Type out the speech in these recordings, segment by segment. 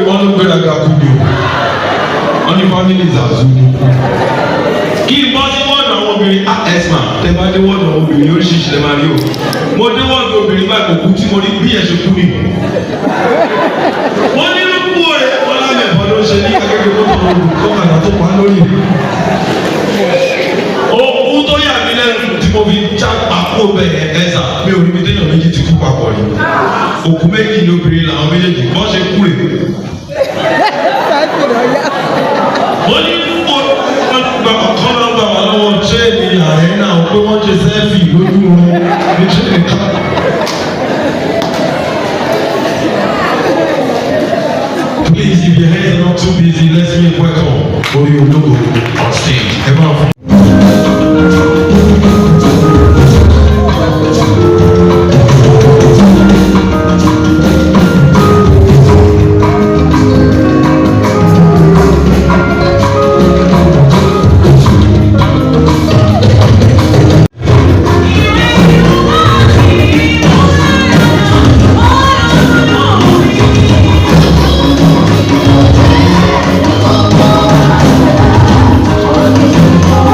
ló gbéraga kú ni o wọ́n ní family zazu ni kí n bọ́ sí wọ́ọ̀dù àwọn obìnrin esma tẹ bá dé wọ́ọ̀dù àwọn obìnrin oríṣiríṣi lè máa rí o mo dé wọ́ọ̀dù obìnrin báyìí kò kú tí mo rí bí ẹ̀ ṣe kú ni wọ́n ní ló kú rẹ̀ wọ́n lámẹ̀ bọ́ ló ń ṣe ní akẹ́kọ̀ọ́ tó tọrọ olùkọ́kànlá tó pa lórí òkú tó yà mí lẹ́nu tí mo fi já pàkó bẹ́ẹ̀ ẹ̀sà mi ò rí mi téèyàn méjì ti kú papọ̀ rí òkú méjì ní obìnrin làwọn méjèèjì bọ́ ṣe kú rè wọ́n ní kó gba ọ̀kan náà gbà wá lọ́wọ́ tírẹ́ẹ̀nì ààrẹ náà pé wọ́n ṣe sẹ́ẹ̀fì lójú wọn ní tírẹ́ẹ̀nì ká. Please, if your hands are not too busy, let's make welcome Ori Odogo on stage. Everyone. Oh,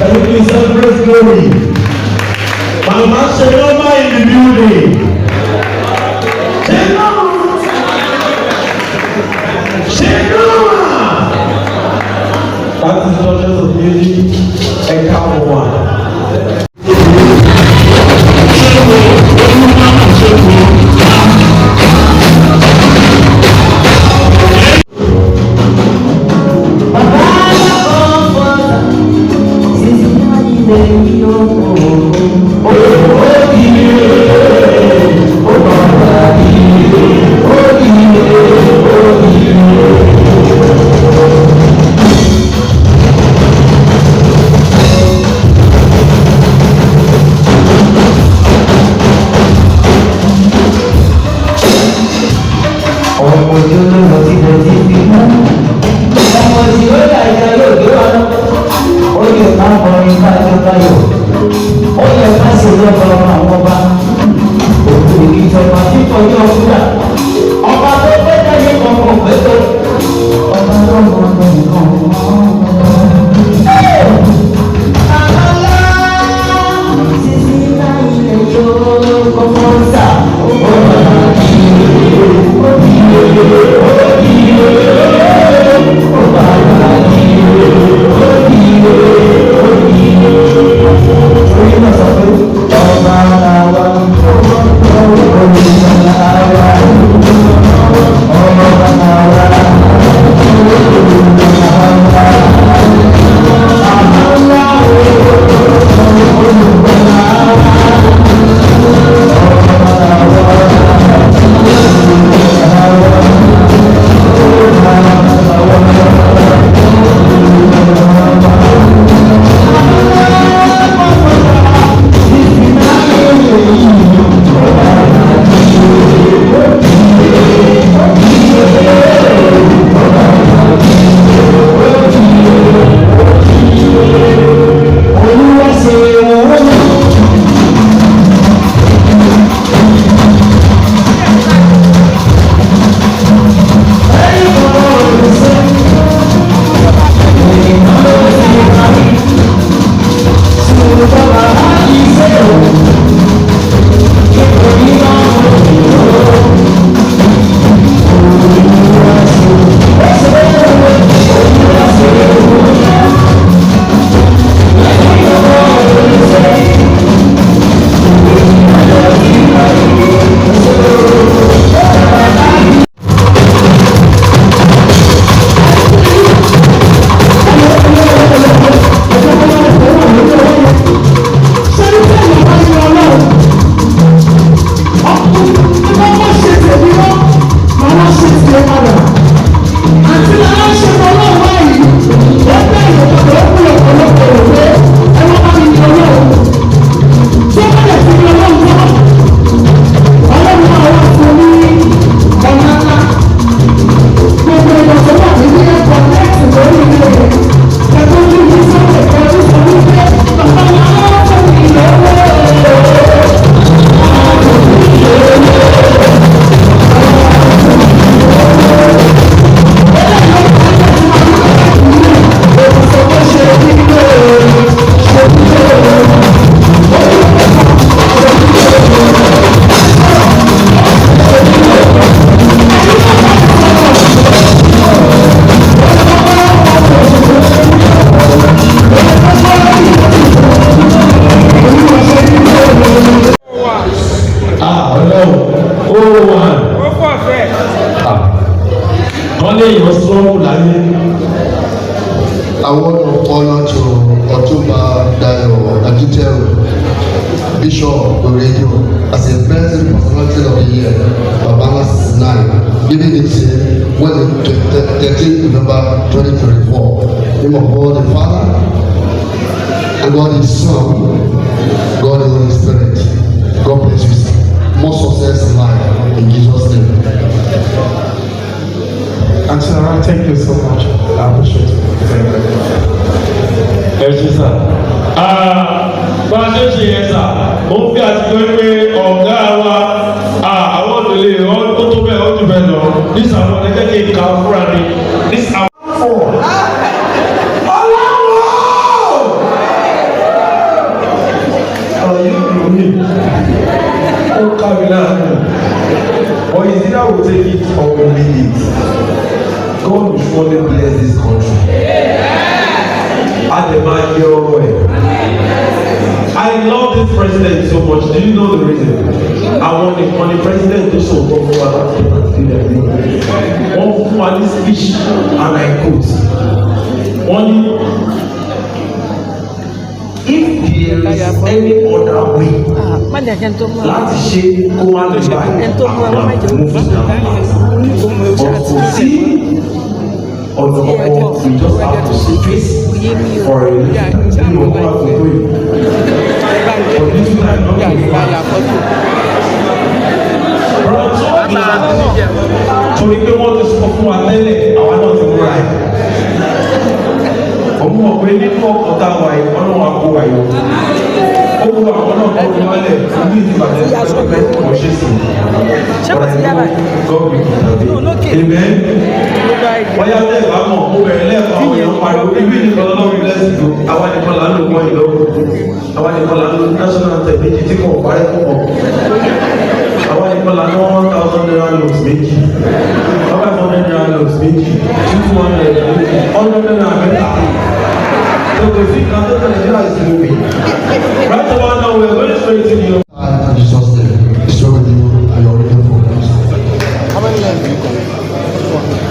Can you please celebrate glory? Mama Shenoma in the building. Shenoma. That is Duchess of Music and Couple One. I want to honor to Otumba Dayo Akiteru, Bishop of the Radio, as a president personality of the year, Babala 9, giving it when the 13th November 2024. Name of God the Father, and God the Son, God the Holy Spirit. God bless you. More success in life in Jesus' name. Auntie, thank you so much. I appreciate it. Thank you. Yes, sir. Bá a ṣe ṣe yẹn sà, mo ń fi àtijọ́ pé ọ̀gá wa àwọn òdòlè ó tó bẹ́ẹ̀ ó jù bẹ́ẹ̀ lọ. This àwọn ẹgbẹ́ kí n kà fúnra mi. This àwọn. mean it. God will surely bless this country. I love this president so much. Do you know the reason? I want the president to show up for one speech and I quote. If there is any other way láti ṣe kó má lè bá move but kò sí ọ̀nà ọkọ̀ we just have to face for a little nínú ọkọ̀ àkókò yìí for little time not to be bad. Torí pé wọ́n ti sọ fún wa tẹ́lẹ̀ àwa náà ti múra ẹ̀. Ọmọ ọ̀pẹ nínú ọkọ̀ tá a wà yìí ọlọ́run àpò wà yìí. Ó wú àwọn náà kọ́ ọdún wálẹ̀ ní ìbàdàn tó fẹ́ kọ́ ṣe sí. Ọ̀rọ̀ ìlú gọ́ọ̀mì tàbí. Amen. Wáyà tẹ̀ bá mọ̀ ó bẹ̀rẹ̀ lẹ́ẹ̀kan àwọn èèyàn pariwo ibi nìkan lọ́wọ́ ilẹ̀ ìlú. Àwa nìkan là ń lò wọ́n ìlọ́wọ́. Àwa nìkan là ń lò national anthem méjì tí kò parẹ́ pọ̀. Àwa nìkan là ń lò 1,000 naira notes méjì. 500 naira notes méjì. 200 naira mẹ́ta. So the thing that Nigeria is moving. Right about now, we are going straight to the. And Jesus name, is with you and your little focus. How many lines do you come?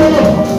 Come on.